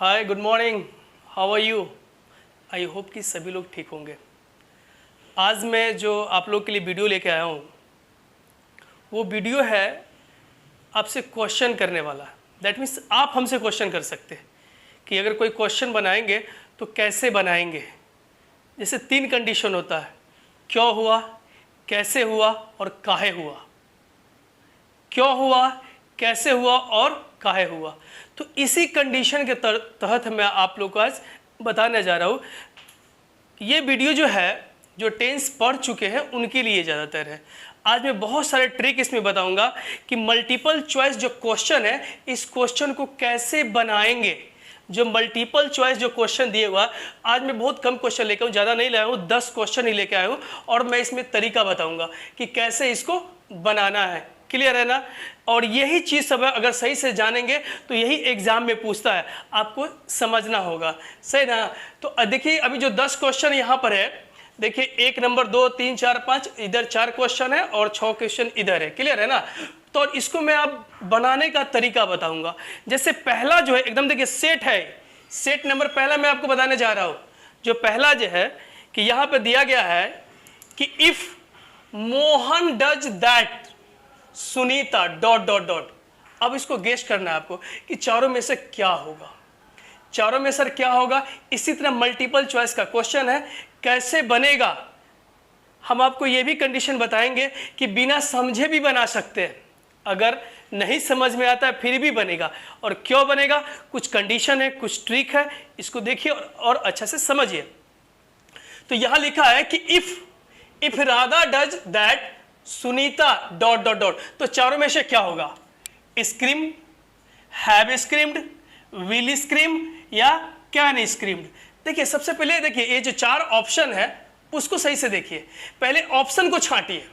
Hi, good morning, how are you. I hope कि सभी लोग ठीक होंगे। आज मैं जो आप लोग के लिए वीडियो लेके आया हूँ वो वीडियो है आपसे क्वेश्चन करने वाला। दैट मीन्स आप हमसे क्वेश्चन कर सकते हैं कि अगर कोई क्वेश्चन बनाएंगे तो कैसे बनाएंगे। जैसे 3 कंडीशन होता है, क्यों हुआ, कैसे हुआ और काहे हुआ। क्यों हुआ, कैसे हुआ और काहे हुआ। तो इसी कंडीशन के तहत मैं आप लोग को आज बताने जा रहा हूँ। ये वीडियो जो है, जो टेंस पढ़ चुके हैं उनके लिए ज़्यादातर है। आज मैं बहुत सारे ट्रिक इसमें बताऊंगा कि मल्टीपल चॉइस जो क्वेश्चन है, इस क्वेश्चन को कैसे बनाएंगे। जो मल्टीपल चॉइस जो क्वेश्चन दिए हुआ, आज मैं बहुत कम क्वेश्चन लेकर हूँ, ज़्यादा नहीं लाया हूँ, 10 क्वेश्चन ही लेके आया हूँ और मैं इसमें तरीका बताऊंगा कि कैसे इसको बनाना है। क्लियर है ना। और यही चीज़ सब अगर सही से जानेंगे तो यही एग्जाम में पूछता है, आपको समझना होगा, सही ना। तो देखिए अभी जो 10 क्वेश्चन यहाँ पर है, देखिए 1 नंबर 2 3 4 5 इधर 4 क्वेश्चन है और 6 क्वेश्चन इधर है। क्लियर है ना। तो इसको मैं अब बनाने का तरीका बताऊंगा। जैसे पहला जो है एकदम देखिए सेट है, सेट नंबर पहला मैं आपको बताने जा रहा हूँ। जो पहला जो है कि यहाँ पे दिया गया है कि if Mohan does that Sunita dot dot dot. अब इसको गेस करना है आपको कि चारों में से क्या होगा, चारों में सर क्या होगा। इसी तरह मल्टीपल चॉइस का क्वेश्चन है, कैसे बनेगा। हम आपको ये भी कंडीशन बताएंगे कि बिना समझे भी बना सकते हैं, अगर नहीं समझ में आता है फिर भी बनेगा। और क्यों बनेगा, कुछ कंडीशन है, कुछ ट्रिक है, इसको देखिए और अच्छा से समझिए। तो यहां लिखा है कि if Radha does that Sunita dot dot dot. तो चारों में से क्या होगा, scream, have screamed, will scream या कैन स्क्रीम्ड। देखिए सबसे पहले देखिए ये जो 4 ऑप्शन है उसको सही से देखिए, पहले ऑप्शन को छांटिए।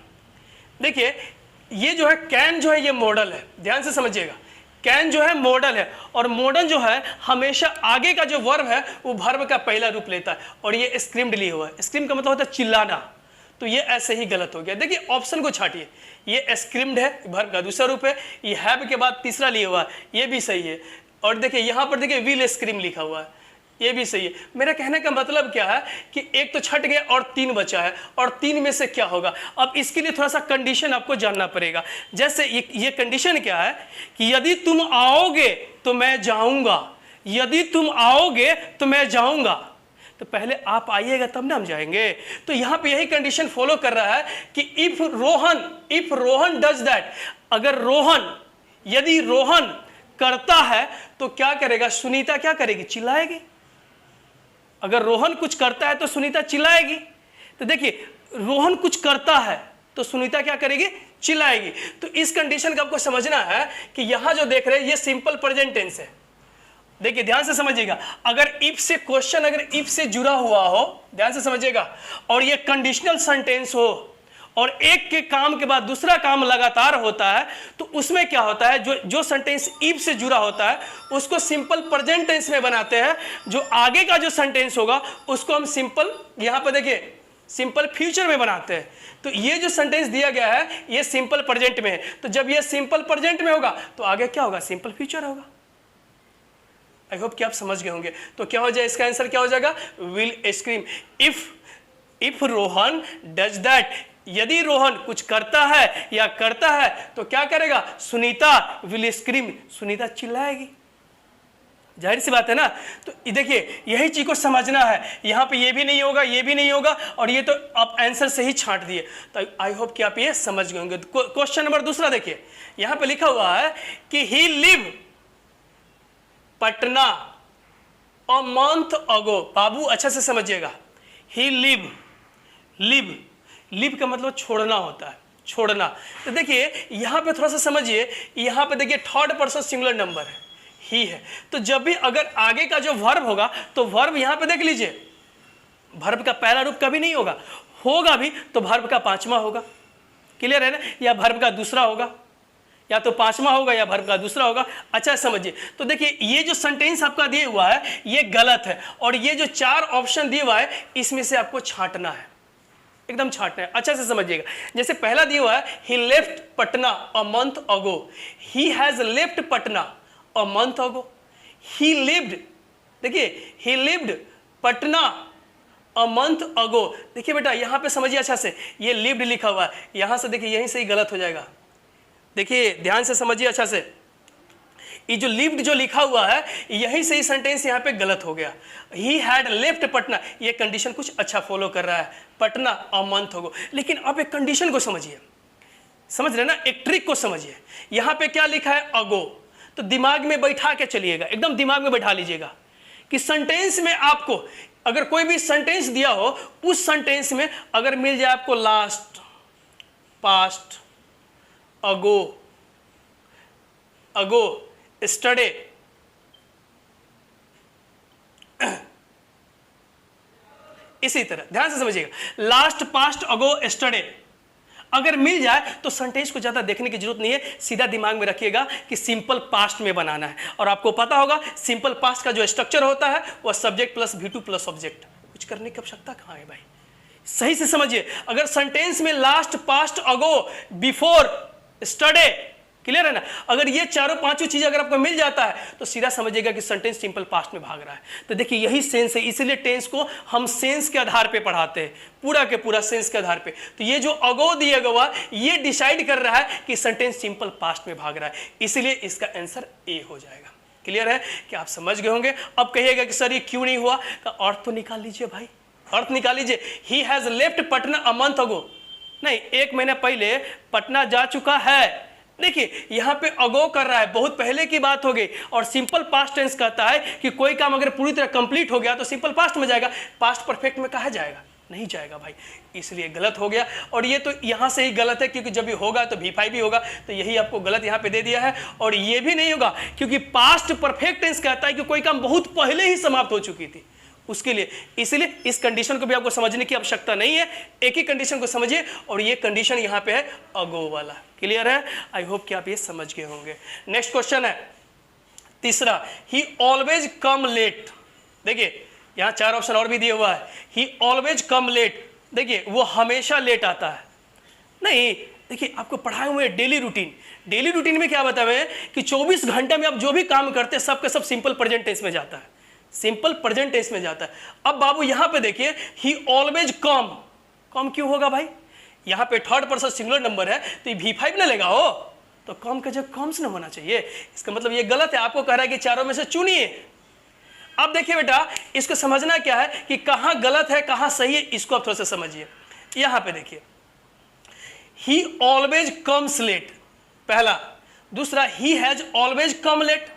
देखिए ये जो है कैन जो है ये मॉडल है, ध्यान से समझिएगा। कैन जो है मॉडल है और मॉडल जो है हमेशा आगे का जो वर्ब है वो वर्ब का पहला रूप लेता है। और ये स्क्रीम्ड लिया हुआ है, स्क्रीम का मतलब होता है चिल्लाना, तो ये ऐसे ही गलत हो गया। देखिए ऑप्शन को छाटिए, ये स्क्रीम्ड है, वर्ब का दूसरा रूप है। ये हैव के बाद तीसरा लिया हुआ है, ये भी सही है। और देखिए यहाँ पर देखिए विल स्क्रीम लिखा हुआ है, ये भी सही है। मेरा कहने का मतलब क्या है कि एक तो छट गया और 3 बचा है, और 3 में से क्या होगा। अब इसके लिए थोड़ा सा कंडीशन आपको जानना पड़ेगा। जैसे ये कंडीशन क्या है कि यदि तुम आओगे तो मैं जाऊंगा, यदि तुम आओगे तो मैं जाऊंगा। तो पहले आप आइएगा तब ना हम जाएंगे। तो यहां पे यही कंडीशन फॉलो कर रहा है कि इफ रोहन डज दैट। अगर रोहन, यदि रोहन करता है तो क्या करेगा, सुनीता क्या करेगी, चिल्लाएगी। अगर रोहन कुछ करता है तो सुनीता चिल्लाएगी। तो देखिए रोहन कुछ करता है तो सुनीता क्या करेगी, चिल्लाएगी। तो इस कंडीशन का आपको समझना है कि यहां जो देख रहे हैं ये सिंपल प्रेजेंट टेंस है। देखिए ध्यान से समझिएगा, अगर इफ से क्वेश्चन अगर इफ से जुड़ा हुआ हो, ध्यान से समझिएगा, और ये कंडीशनल सेंटेंस हो और एक के काम के बाद दूसरा काम लगातार होता है, तो उसमें क्या होता है, जो सेंटेंस इफ से जुड़ा होता है उसको सिंपल प्रेजेंट टेंस में बनाते हैं। जो आगे का जो सेंटेंस होगा उसको हम सिंपल, यहां पर देखिए सिंपल फ्यूचर में बनाते हैं। तो ये जो सेंटेंस दिया गया है ये सिंपल प्रेजेंट में है, तो जब ये सिंपल प्रेजेंट में होगा तो आगे क्या होगा, सिंपल फ्यूचर होगा। आई होप कि आप समझ गए होंगे। तो क्या हो जाए, इसका आंसर क्या हो जाएगा, will scream. If Rohan does that, यदि रोहन कुछ करता है या करता है तो क्या करेगा, सुनीता विल स्क्रीम, सुनीता चिल्लाएगी। जाहिर सी बात है ना। तो देखिए यही चीज को समझना है, यहां पे ये भी नहीं होगा, ये भी नहीं होगा, और ये तो आप आंसर से ही छांट दिए। तो आई होप कि आप ये समझ गए होंगे। क्वेश्चन नंबर दूसरा देखिए, यहां पे लिखा हुआ है कि he live Patna a month ago. बाबू अच्छा से समझिएगा, ही लिव का मतलब छोड़ना होता है, छोड़ना। तो देखिए यहां पे थोड़ा सा समझिए, यहां पे देखिए थर्ड पर्सन सिंगुलर नंबर है, ही है। तो जब भी अगर आगे का जो वर्ब होगा तो वर्ब यहां पे देख लीजिए, वर्ब का पहला रूप कभी नहीं होगा भी तो वर्ब का 5वां होगा। क्लियर है ना, या वर्ब का दूसरा होगा, या तो 5वां होगा या वर्ब का दूसरा होगा। अच्छा समझिए। तो देखिए ये जो सेंटेंस आपका दिया हुआ है ये गलत है, और ये जो 4 ऑप्शन दिया हुआ है इसमें से आपको छांटना है, एकदम छांटना है। अच्छा से समझिएगा। जैसे पहला दिया हुआ है he left Patna a month ago, he has left Patna a month ago, he lived देखिए he lived Patna a month ago. देखिए बेटा यहाँ पे समझिए अच्छा से, ये लिव्ड लिखा हुआ है, यहाँ से देखिए यहीं से ही गलत हो जाएगा। देखिए ध्यान से समझिए अच्छा से, ये जो लिव्ड जो लिखा हुआ है यहीं से ही सेंटेंस यहाँ पे गलत हो गया। ही हैड लेफ्ट पटना, ये कंडीशन कुछ अच्छा फॉलो कर रहा है, पटना अ मंथ अगो। लेकिन अब एक कंडीशन को समझिए, समझ रहे ना, एक ट्रिक को समझिए। यहाँ पे क्या लिखा है, अगो, तो दिमाग में बैठा के चलिएगा, एकदम दिमाग में बैठा लीजिएगा कि सेंटेंस में आपको अगर कोई भी सेंटेंस दिया हो, उस सेंटेंस में अगर मिल जाए आपको लास्ट, पास्ट, अगो, अगो, स्टडे, इसी तरह ध्यान से समझिएगा, लास्ट, पास्ट, अगो, स्टडे अगर मिल जाए तो सेंटेंस को ज्यादा देखने की जरूरत नहीं है, सीधा दिमाग में रखिएगा कि सिंपल पास्ट में बनाना है। और आपको पता होगा सिंपल पास्ट का जो स्ट्रक्चर होता है वह subject plus V2 plus object, कुछ करने की आवश्यकता कहां है भाई, सही से समझिए। अगर सेंटेंस में लास्ट, पास्ट, अगो, बिफोर, स्टडे, क्लियर है ना, अगर ये चारों पांचों चीज अगर आपको मिल जाता है तो सीधा समझिएगा कि सेंटेंस सिंपल पास्ट में भाग रहा है। तो देखिए यही सेंस है, इसीलिए टेंस को हम सेंस के आधार पे पढ़ाते हैं, पूरा के पूरा सेंस के आधार पे। तो ये जो अगो दिया गया ये डिसाइड कर रहा है कि सेंटेंस सिंपल पास्ट में भाग रहा है, इसीलिए इसका आंसर ए हो जाएगा। क्लियर है कि आप समझ गए होंगे। अब कहिएगा कि सर ये क्यों नहीं हुआ, तो अर्थ तो निकाल लीजिए भाई, अर्थ निकाल लीजिए। ही has left Patna a month अगो, नहीं 1 महीना पहले पटना जा चुका है। देखिए यहाँ पे अगो कर रहा है, बहुत पहले की बात हो गई, और सिंपल पास्ट टेंस कहता है कि कोई काम अगर पूरी तरह कंप्लीट हो गया तो सिंपल पास्ट में जाएगा, पास्ट परफेक्ट में कहा जाएगा, नहीं जाएगा भाई, इसलिए गलत हो गया। और ये तो यहाँ से ही गलत है क्योंकि जब ये होगा तो V5 भी होगा, तो यही आपको गलत यहाँ पे दे दिया है। और ये भी नहीं होगा क्योंकि पास्ट परफेक्ट टेंस कहता है कि कोई काम बहुत पहले ही समाप्त हो चुकी थी उसके लिए, इसलिए इस कंडीशन को भी आपको समझने की आवश्यकता नहीं है, एक ही कंडीशन को समझिए, और ये कंडीशन यहाँ पे है अगो वाला। क्लियर है, आई होप कि आप ये समझ गए होंगे। नेक्स्ट क्वेश्चन है तीसरा, ही ऑलवेज कम लेट। देखिए यहाँ 4 ऑप्शन और भी दिया हुआ है, ही ऑलवेज कम लेट, देखिए वो हमेशा लेट आता है। नहीं देखिए आपको पढ़ाए हुए डेली रूटीन, डेली रूटीन में क्या बताए हुए हैं कि 24 घंटे में आप जो भी काम करते हैं सबके सब सिंपल प्रेजेंट टेंस में जाता है, सिंपल प्रेजेंट टेंस में जाता है। अब बाबू यहां पे देखिए ही ऑलवेज कम, कम क्यों होगा भाई, यहां पे थर्ड पर्सन सिंगुलर नंबर है तो ये V5 ना लेगा हो, तो कम का जगह कम्स ना होना चाहिए, इसका मतलब ये गलत है। आपको कह रहा है कि चारों में से चुनिए। अब देखिए बेटा इसको समझना क्या है कि कहां गलत है कहां सही है, इसको आप थोड़ा सा समझिए। यहां पे देखिए ही ऑलवेज कम्स लेट, पहला। दूसरा he has always come late.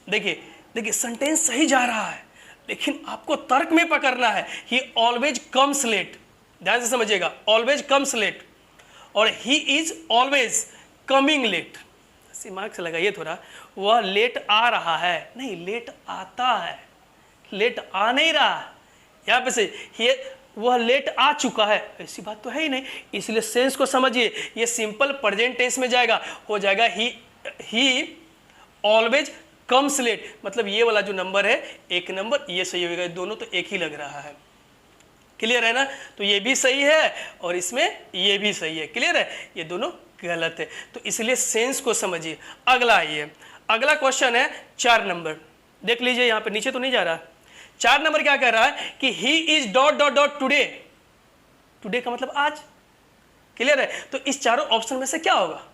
देखिए देखिए सेंटेंस सही जा रहा है लेकिन आपको तर्क में पकड़ना है, ही ऑलवेज कम्स लेट, ध्यान से समझिएगा, ऑलवेज कम्स लेट, और he is always coming late. दिमाग से लगाइए थोड़ा, वह लेट आ रहा है, नहीं लेट आता है, लेट आ नहीं रहा। यहाँ पे से वह लेट आ चुका है, ऐसी बात तो है ही नहीं, इसलिए सेंस को समझिए, ये सिंपल प्रेजेंट टेंस में जाएगा, हो जाएगा ही ऑलवेज कम्स लेट, मतलब ये वाला जो नंबर है 1 नंबर ये सही होगा, दोनों तो एक ही लग रहा है। क्लियर है ना, तो ये भी सही है और इसमें ये भी सही है। क्लियर है, ये दोनों गलत है, तो इसलिए सेंस को समझिए। अगला आइए, अगला क्वेश्चन है 4 नंबर, देख लीजिए यहाँ पे नीचे तो नहीं जा रहा। 4 नंबर क्या कह रहा है कि he is dot dot dot today, today का मतलब आज। क्लियर है, तो इस चारों ऑप्शन में से क्या होगा,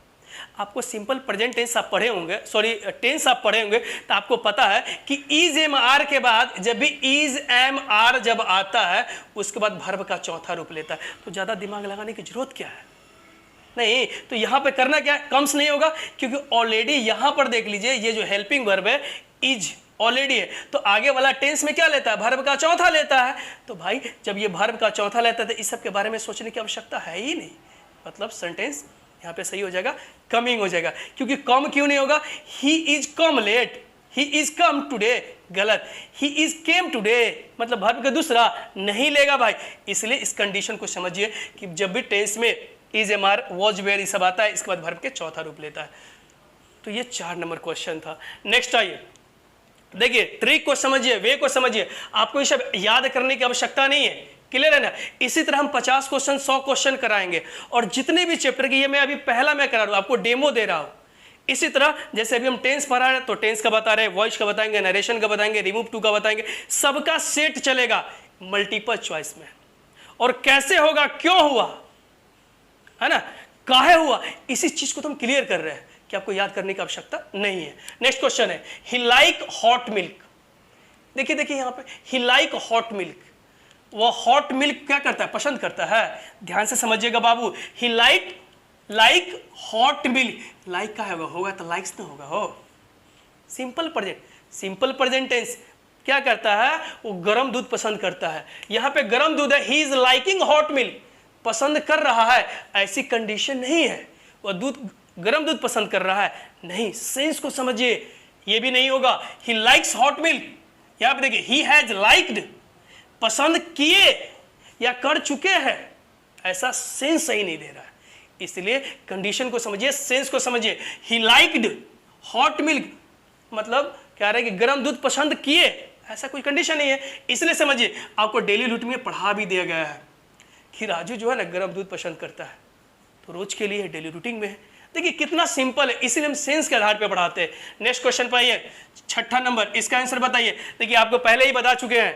आपको सिंपल प्रेजेंट टेंस आप पढ़े होंगे, सॉरी टेंस आप पढ़े होंगे, तो आपको पता है कि इज एम आर के बाद जब भी इज एम आर जब आता है उसके बाद वर्ब का चौथा रूप लेता है, तो ज़्यादा दिमाग लगाने की जरूरत क्या है, नहीं। तो यहाँ पे करना क्या है, कम्स नहीं होगा क्योंकि ऑलरेडी यहाँ पर देख लीजिए ये जो हेल्पिंग वर्ब है इज ऑलरेडी है, तो आगे वाला टेंस में क्या लेता है, वर्ब का चौथा लेता है। तो भाई जब ये वर्ब का चौथा लेता है तो इस सब के बारे में सोचने की आवश्यकता है ही नहीं, मतलब सेंटेंस यहाँ पे सही हो जाएगा, कमिंग हो जाएगा। क्योंकि कम क्यों नहीं होगा, he is come late, he is come today, गलत, ही इज केम टुडे, मतलब वर्ब का दूसरा नहीं लेगा भाई। इसलिए इस कंडीशन को समझिए कि जब भी टेंस में is, am are, was, were ये सब आता है इसके बाद वर्ब के चौथा रूप लेता है। तो ये 4 नंबर क्वेश्चन था। नेक्स्ट आइए, देखिए ट्रिक को समझिए, वे को समझिए, आपको ये सब याद करने की आवश्यकता नहीं है। क्लियर है ना, इसी तरह हम 50 क्वेश्चन 100 क्वेश्चन कराएंगे, और जितने भी चैप्टर की, ये मैं अभी पहला मैं करा रहा हूं, आपको डेमो दे रहा हूं, इसी तरह जैसे अभी हम टेंस पढ़ा रहे हैं तो टेंस का बता रहे हैं, वॉइस का बताएंगे, नरेशन का बताएंगे, रिमूव टू का बताएंगे, सबका सेट चलेगा मल्टीपल चॉइस में। और कैसे होगा, क्यों हुआ, है ना, काहे हुआ, इसी चीज को तो हम क्लियर कर रहे हैं कि आपको याद करने की आवश्यकता नहीं है। नेक्स्ट क्वेश्चन है ही लाइक हॉट मिल्क। देखिए देखिए यहां पे ही लाइक हॉट मिल्क, वो हॉट मिल्क क्या करता है, पसंद करता है। ध्यान से समझिएगा बाबू, ही लाइक हॉट मिल्क, लाइक का होगा तो लाइक्स ना होगा, हो सिंपल प्रेजेंट टेंस क्या करता है, वो गर्म दूध पसंद करता है। यहां पे गर्म दूध है, he is liking hot milk, पसंद कर रहा है, ऐसी कंडीशन नहीं है वह गर्म दूध पसंद कर रहा है, नहीं, सेंस को समझिए, ये भी नहीं होगा ही लाइक्स हॉट मिल्क। यहां पे देखिए ही हैज लाइक्ड, पसंद किए या कर चुके हैं, ऐसा सेंस सही नहीं दे रहा है, इसलिए कंडीशन को समझिए, सेंस को समझिए। ही लाइक्ड हॉट मिल्क मतलब क्या रहा है कि गर्म दूध पसंद किए, ऐसा कोई कंडीशन नहीं है, इसलिए समझिए। आपको डेली रूटीन में पढ़ा भी दिया गया है कि राजू जो है ना गर्म दूध पसंद करता है, तो रोज के लिए डेली रूटीन में है। देखिए कितना सिंपल है, इसीलिए हम सेंस के आधार पे पढ़ाते हैं। नेक्स्ट क्वेश्चन पर आइए, 6ठा नंबर, इसका आंसर बताइए। देखिए आपको पहले ही बता चुके हैं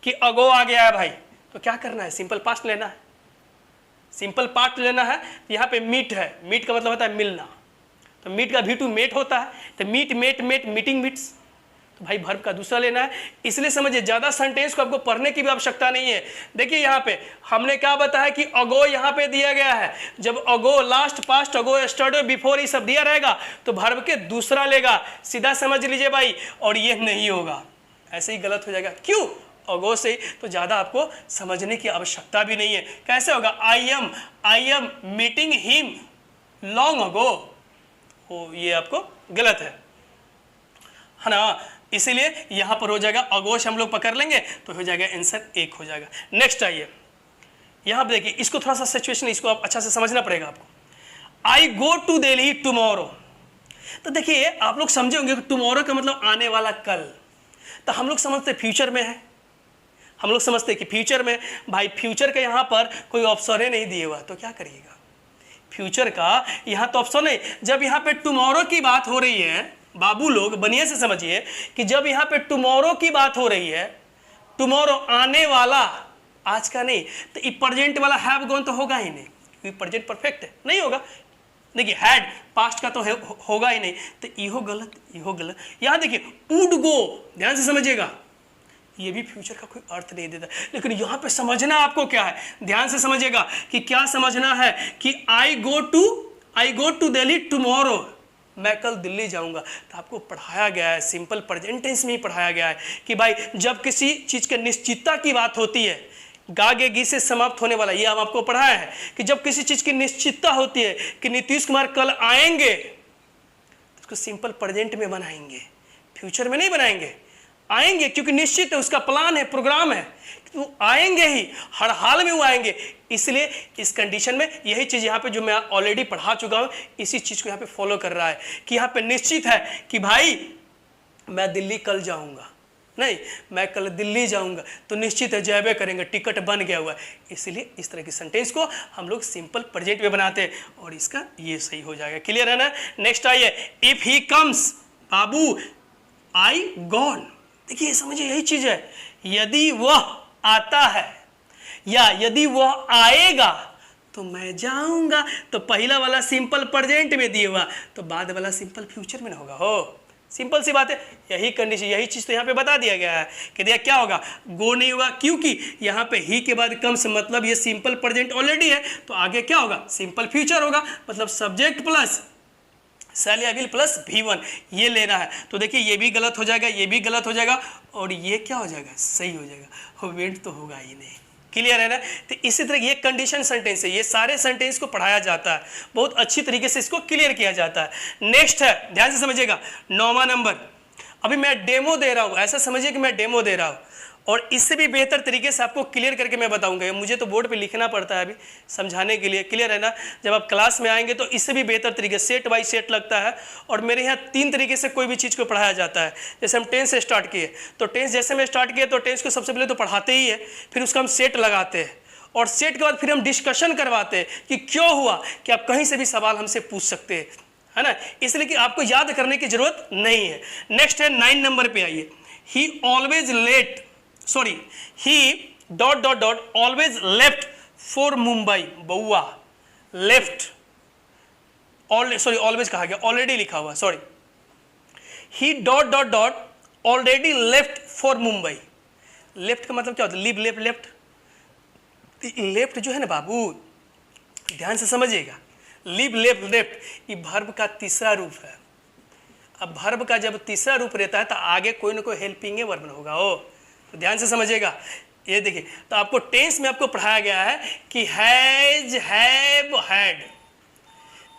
कि अगो आ गया है भाई, तो क्या करना है, सिंपल पास्ट लेना है, सिंपल पास्ट लेना है। यहाँ पे मीट है, मीट का मतलब होता है मिलना, तो मीट का भी टू मेट होता है, तो meet met met meeting meets, तो भाई वर्ब का दूसरा लेना है। इसलिए समझिए ज्यादा सेंटेंस को आपको पढ़ने की भी आवश्यकता नहीं है। देखिए यहाँ पे हमने क्या बताया कि अगो यहाँ पे दिया गया है, जब अगो लास्ट पास्ट अगो यस्टरडे बिफोर ये सब दिया रहेगा तो वर्ब के दूसरा लेगा, सीधा समझ लीजिए भाई, और ये नहीं होगा, ऐसे ही गलत हो जाएगा। क्यों, अगो से तो ज्यादा आपको समझने की आवश्यकता भी नहीं है। कैसे होगा, I am meeting him long ago, ये आपको गलत है ना, इसीलिए यहां पर हो जाएगा अगोश, हम लोग पकड़ लेंगे तो हो जाएगा आंसर 1 हो जाएगा। नेक्स्ट आइए, यहां पर देखिए, इसको थोड़ा सा सिचुएशन इसको आप अच्छा से समझना पड़ेगा आपको। आई गो टू दिल्ली टुमारो, तो देखिए आप लोग समझे होंगे कि टुमारो का मतलब आने वाला कल, तो हम लोग समझते फ्यूचर में है, हम लोग समझते कि फ्यूचर में, भाई फ्यूचर का यहाँ पर कोई ऑप्शन ही नहीं दिए हुआ, तो क्या करिएगा, फ्यूचर का यहाँ तो ऑप्शन है। जब यहाँ पे टुमारो की बात हो रही है, बाबू लोग बनिए से समझिए कि जब यहाँ पे टुमारो की बात हो रही है, टुमारो आने वाला, आज का नहीं, तो ये प्रेजेंट वाला हैव गॉन तो होगा ही नहीं, क्योंकि प्रेजेंट परफेक्ट है, नहीं होगा। देखिए हैड पास्ट का तो होगा ही नहीं, तो इहो गलत, इहो गलत। यहाँ देखिए वुड गो, ध्यान से समझिएगा, ये भी फ्यूचर का कोई अर्थ नहीं देता, लेकिन यहाँ पे समझना आपको क्या है, ध्यान से समझिएगा कि क्या समझना है कि आई गो टू दिल्ली टुमारो, मैं कल दिल्ली जाऊंगा। तो आपको पढ़ाया गया है, सिंपल प्रेजेंट टेंस में ही पढ़ाया गया है कि भाई जब किसी चीज के निश्चितता की बात होती है, गागे गी से समाप्त होने वाला, ये हम आपको पढ़ाया है कि जब किसी चीज की निश्चितता होती है कि नीतीश कुमार कल आएंगे, उसको सिंपल प्रेजेंट में बनाएंगे, फ्यूचर में नहीं बनाएंगे, आएंगे, क्योंकि निश्चित है, उसका प्लान है, प्रोग्राम है, तो आएंगे ही, हर हाल में वो आएंगे। इसलिए इस कंडीशन में यही चीज यहाँ पे जो मैं ऑलरेडी पढ़ा चुका हूँ, इसी चीज को यहाँ पे फॉलो कर रहा है कि यहाँ पे निश्चित है कि भाई मैं दिल्ली कल जाऊंगा, नहीं मैं कल दिल्ली जाऊंगा, तो निश्चित है जाबे करेंगे, टिकट बन गया हुआ है। इसलिए इस तरह की सेंटेंस को हम लोग सिंपल प्रेजेंट में बनाते हैं, और इसका ये सही हो जाएगा। क्लियर है ना। नेक्स्ट आइए, if he comes, Babu I gone, देखिए समझिए यही चीज है, यदि वह आता है या यदि वह आएगा तो मैं जाऊंगा, तो पहला वाला सिंपल प्रेजेंट में दिए हुआ, तो बाद वाला सिंपल फ्यूचर में ना होगा, हो सिंपल सी बात है। यही कंडीशन, यही चीज तो यहाँ पे बता दिया गया है कि देखिए क्या होगा, गो नहीं होगा, क्योंकि यहाँ पे ही के बाद कम्स मतलब ये सिंपल प्रेजेंट ऑलरेडी है, तो आगे क्या होगा, सिंपल फ्यूचर होगा, मतलब सब्जेक्ट प्लस शैल या विल प्लस V1, ये लेना है। तो देखिए ये भी गलत हो जाएगा, ये भी गलत हो जाएगा, और ये क्या हो जाएगा, सही हो जाएगा, वेंट तो होगा ही नहीं। क्लियर है ना। तो इसी तरह ये कंडीशन सेंटेंस है, ये सारे सेंटेंस को पढ़ाया जाता है, बहुत अच्छी तरीके से इसको क्लियर किया जाता है। नेक्स्ट है, ध्यान से समझिएगा, 9वां नंबर, अभी मैं डेमो दे रहा हूँ, ऐसा समझिए कि मैं डेमो दे रहा हूँ, और इससे भी बेहतर तरीके से आपको क्लियर करके मैं बताऊंगा। मुझे तो बोर्ड पे लिखना पड़ता है अभी समझाने के लिए, क्लियर है ना। जब आप क्लास में आएंगे तो इससे भी बेहतर तरीके, सेट बाय सेट लगता है, और मेरे यहाँ 3 तरीके से कोई भी चीज़ को पढ़ाया जाता है। जैसे हम टेंस से स्टार्ट किए, तो टेंस जैसे मैं स्टार्ट किए तो टेंस को सबसे पहले तो पढ़ाते ही है, फिर उसका हम सेट लगाते हैं, और सेट के बाद फिर हम डिस्कशन करवाते हैं कि क्यों हुआ, कि आप कहीं से भी सवाल हमसे पूछ सकते हैं, है ना, इसलिए कि आपको याद करने की जरूरत नहीं है। नेक्स्ट है 9 नंबर पे आइए। He always late, sorry, he dot dot dot always left for Mumbai. बउआ, लेफ्ट, सॉरी ऑलवेज कहा गया, ऑलरेडी लिखा हुआ, sorry. He dot dot dot already left for Mumbai. Left का मतलब क्या होता है? Live, left, left. लेफ्ट जो है ना बाबू, ध्यान से समझिएगा, लिव, लेफ्ट, लेफ्ट, ये वर्ब का तीसरा रूप है। अब वर्ब का जब तीसरा रूप रहता है तो आगे कोई ना कोई हेल्पिंग वर्ब ना होगा, हो तो ध्यान से समझिएगा। ये देखिए, तो आपको टेंस में आपको पढ़ाया गया है कि हैज, हैव, हैड,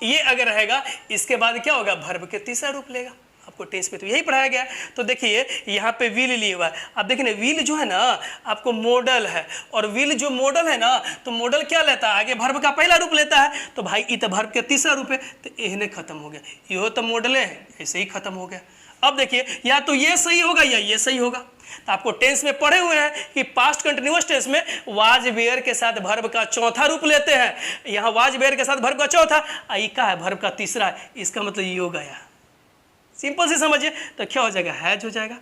ये अगर रहेगा इसके बाद क्या होगा? वर्ब के तीसरा रूप लेगा। आपको टेंस में तो यही पढ़ाया गया है। तो देखिए यहाँ पे विल लिए हुआ है। अब देखिए विल जो है ना आपको मॉडल है, और विल जो मॉडल है ना तो मॉडल क्या लेता है? आगे वर्ब का पहला रूप लेता है। तो भाई ये तो वर्ब के तीसरा रूप है, तो एहने खत्म हो गया, यो तो मॉडल है, ऐसे ही खत्म हो गया। अब देखिए या तो ये सही होगा या ये सही होगा। तो आपको टेंस में पढ़े हुए हैं कि पास्ट कंटिन्यूअस टेंस में वाज वेयर के साथ वर्ब का चौथा रूप लेते हैं। यहाँ वाज वेयर के साथ वर्ब का चौथा, आई का है वर्ब का तीसरा है, इसका मतलब ये हो गया। सिंपल से समझिए, तो क्या हो जाएगा? हैज हो जाएगा।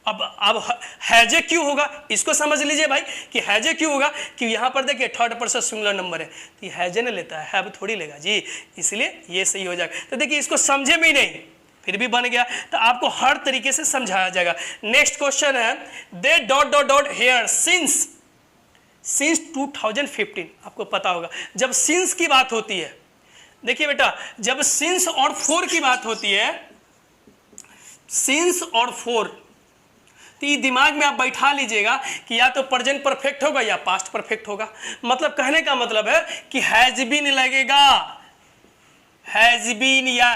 अब हैजे क्यों होगा इसको समझ लीजिए भाई, कि हैजे क्यों होगा कि यहाँ पर देखिए थर्ड पर्सन सिंगुलर नंबर है, तो ये हैजे ने लेता है, हैव थोड़ी लेगा जी, इसलिए ये सही हो जाएगा। तो देखिए इसको समझे भी नहीं, फिर भी बन गया। तो आपको हर तरीके से समझाया जाएगा। नेक्स्ट क्वेश्चन है, they dot dot dot here since 2015। आपको पता होगा जब सिंस की बात होती है, देखिए बेटा जब सिंस और फोर की बात होती है, सिंस और फोर, तो ये दिमाग में आप बैठा लीजिएगा कि या तो प्रेजेंट परफेक्ट होगा या पास्ट परफेक्ट होगा। मतलब कहने का मतलब है कि हैज बीन लगेगा, हैज बीन या